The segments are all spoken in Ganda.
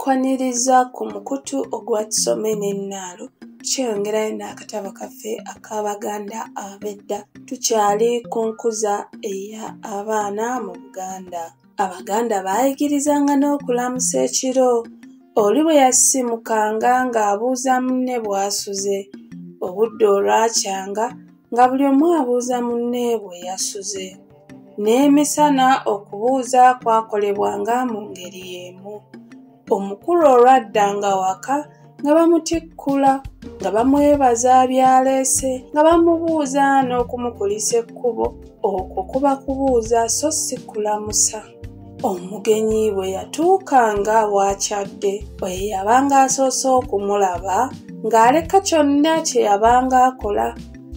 Kwaniriza ku mukutu ogwa Tusome n'ennaalo tukyeyongerayo n'akatabo kaffe ak'Abaganda ab'edda. Tukyali ku nkuza eya abaana mu Buganda. Abaganda baayigirizanga n'okulamusa ekiro. Oli bwe yasimukanga ng'abuuza munne bw'asuze. Obudde olwakyanga nga buli omu abuuza munne bwe yasuze. N'emisana okubuuza kwakolebwanga mu ngeri y'emu. Omukulu olwaddanga waka nga bamutikkula, nga bamwebaza byaleese, nga bamubuuza n'okumukulisa ekkubo. Okwo kuba kubuuza so si kulamusa. Omugenyi bwe yatuukanga bw'akyadde, oyo yabanga asoose okumulaba ng'aleka kyonna kye yabanga akola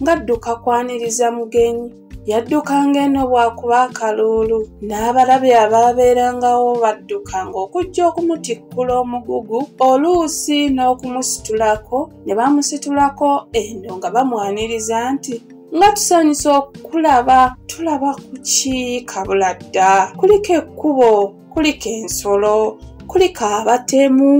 ng'adduka kwaniriza mugenyi. Yaddukanga eno bw'akuba akaluulu, n'abalabe abaabeerangawo baddukanga okujja okumutikkula omugugu, oluusi n'okumusitulako, ne bamusitulako eno nga bamwaniriza nti, nga tusanyusa okukulaba, tulaba ku ki Kabuladda? Kuliko ekkubo, kuliko ensolo, kuliko abatemu.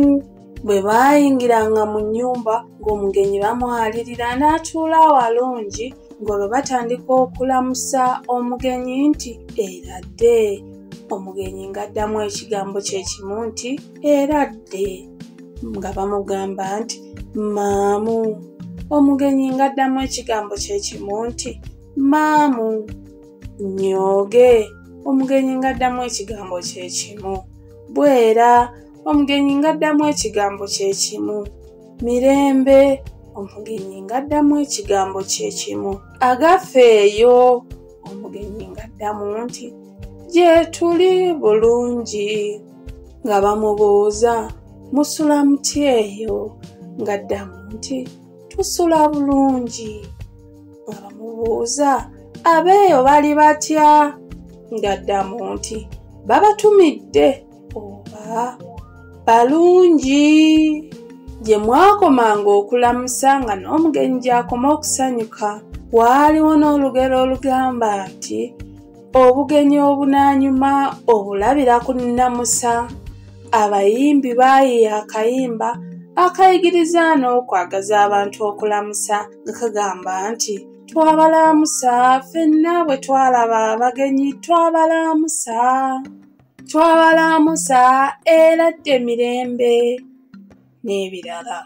Bwe baayingiranga mu nnyumba ng'omugenyi bamwalirira n'atuula awalungi, ng'olwo batandika okulamusa omugenyi nti eradde. Omugenyi ng'addamu ekigambo kye kimu nti eradde, nga bamugamba nti maamu. Omugenyi ng'addamu ekigambo kye kimu nti maamu. Nyooge. Omugenyi ng'addamu ekigambo kye kimu. Bwera. Omugenyi ng'addamu ekigambo kye kimu. Mirembe. Omugenyi ng'addamu ekigambo kye kimu. Agafeeyo. Omugenyi ng'addamu nti gye tuli bulungi. Nga bamubuuza musula mutya eyo? Ng'addamu nti tusula bulungi. Nga bamubuuza abeeyo bali batya? Ng'addamu nti babatumidde oba balungi. Gye mwakomanga okulamusa nga n'omugenyi gy'akoma okusanyuka, waaliwo n'olugero olugamba nti obugenyi obunaanyuma obulabira ku nnamusa. Abayimbi baayiiya akayimba akayigiriza n'okwagaza abantu okulamusa nga kagamba nti twabalamusa ffenna bwe twalaba abagenyi twabalamusa. Twabalamusa eradde mirembe n'ebirala.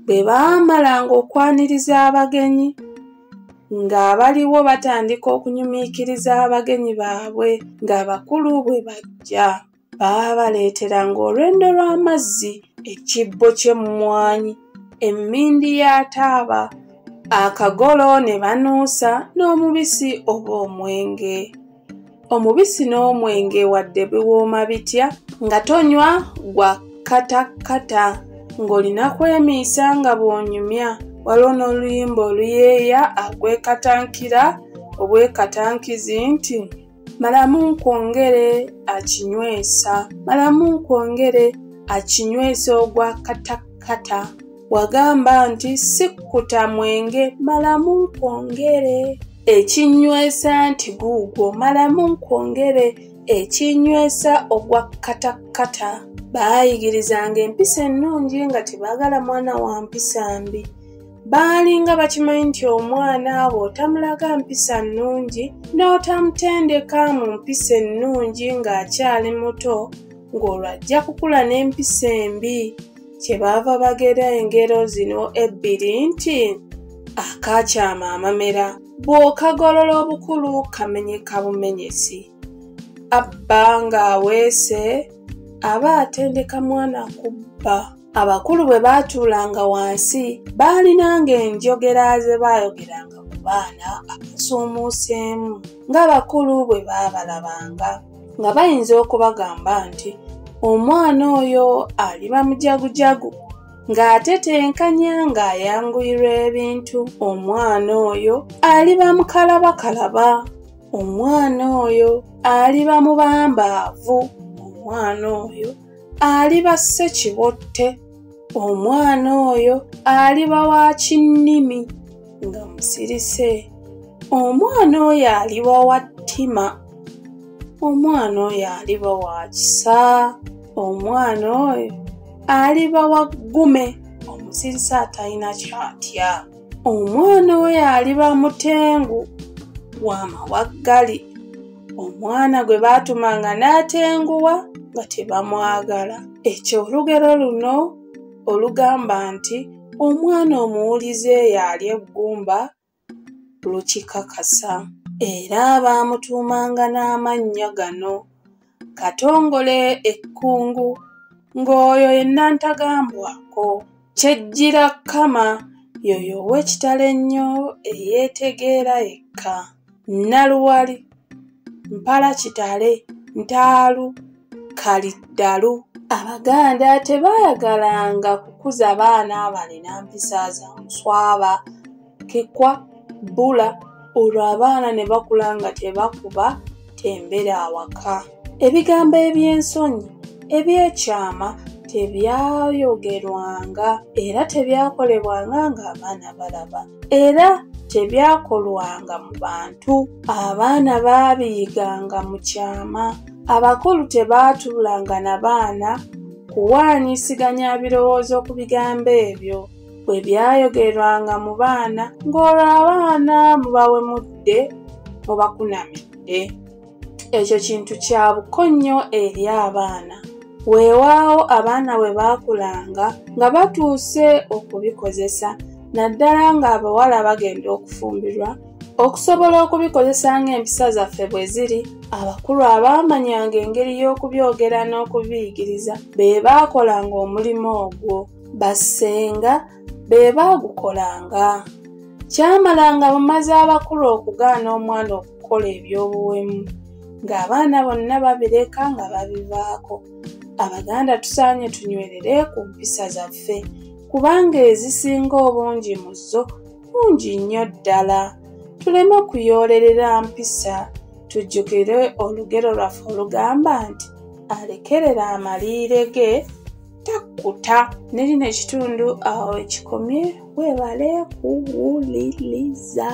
Bwe baamalanga okwaniriza abagenyi ng'abaliwo batandika okunyumiikiriza abagenyi baabwe ng'abakulu bwe bajja, baabaleeteranga olwendo lw'amazzi, ekibbo ky'emmwanyi, emmindi ya taaba, akagolo ne banuusa n'omubisi oba omwenge. Omubisi n'omwenge wadde biwooma bitya nga tonywa gwa katakata, ng'olina kwemiisa nga bw'onyumya. Waliwo n'oluyimba oluyeeya agwekatankira obwekatankizi nti malamu nkwongere akinywesa, malamu nkwongere akinywesa ogwa katakata. Wagamba nti sikkuta mwenge, malamu nkwongere ekinywesa nti guugwo, malamu nkwongere ekinywesa ogwa katakata. Baayigirizanga empisa ennungi nga tebaagala mwana wa mpisa mbi. Baalinga bakimanyi nti omwana bw'otamulaga mpisa nnungi n'otamutendeka mu mpisa ennungi ng'akyali muto, ng'olwo ajja kukula n'empisa embi. Kyebaava bagera engero zino ebbiri nti akaakyama amamera, bw'okagolola obukulu kamenyeka bumenyesi. Abba ng'aweese aba atendeka mwana kubba. Abakulu bwe baatuulanga wansi baalinanga enjogera ze baayogeranga ku baana abasuumuuseemu ng'abakulu bwe baabalabanga, nga bayinza okubagamba nti omwana oyo aliba mujagujagu, ng'atetenkanya ng'ayanguyirwa ebintu. Omwana oyo aliba mukalabakalaba. Omwana oyo aliba mubambaavu. Omwana oyo aliba ssekibotte. Omwana oyo aliba wa kinnimi nga musirise. Omwana oyo aliba wa ttima. Omwana oyo aliba wa kisa. omwana oyo aliba waggume omusirisa atalina kyatya. Omwana oyo aliba mutengu w'amawaggali, omwana gwe baatumanga n'atenguwa nga tebamwagala. Ekyo olugero luno olugamba nti omwana omuwulize yalya eggumba lukikakasa. Era baamutuumanga n'amannya gano: Katongole Ekkungu, ng'oyo yenna ntagambwako; Kyejjira Kkama, yoyo ow'ekitalo ennyo eyeetegeera yekka; Naluwali, Mpalakitale, Ntaalu, Kaliddalu. Abaganda tebaayagalanga kukuza baana abalina mpisa za muswaba, kekwa, bbula, olwo abaana ne bakula nga tebakuba tembera awaka. Ebigambo eby'ensonyi, eby'ekyama tebyayogerwanga era tebyakolebwanga ng'abaana balaba, era tebyakolwanga mu bantu. Abaana baabiyiganga mu kyama. Abakulu tebaatuulanga na baana kuwaanyisiganya birowoozo ku bigambo ebyo. Bwe byayogerwanga mu baana ng'olwo abaana mubawemudde mubakunamidde. Ekyo kintu kya buko nnyo eri abaana. Weewaawo abaana bwe baakulanga nga batuuse okubikozesa, naddala ng'abawala bagenda okufumbirwa, okusobola okubikozesa ng'empisa zaffe bwe ziri, abakulu abaamanyanga engeri y'okubyogera n'okubiyigiriza be baakolanga omulimu ogwo. Bassenga be baagukolanga. Kyamalanga bumaze abakulu okugaana omwana okukola eby'obuwemu, ng'abaana bonna babireka nga babivaako. Abaganda tusaanye tunywerere ku mpisa zaffe, kubanga ezisinga obungi mu zo bungi nnyo ddala. Tuleme kuyoolerera mpisa, tujjukire olugero lwaffe olugamba nti alekerera amaliire ge takkuta. Ne lino ekitundu awo ekikomye. Weebale kuwuliriza.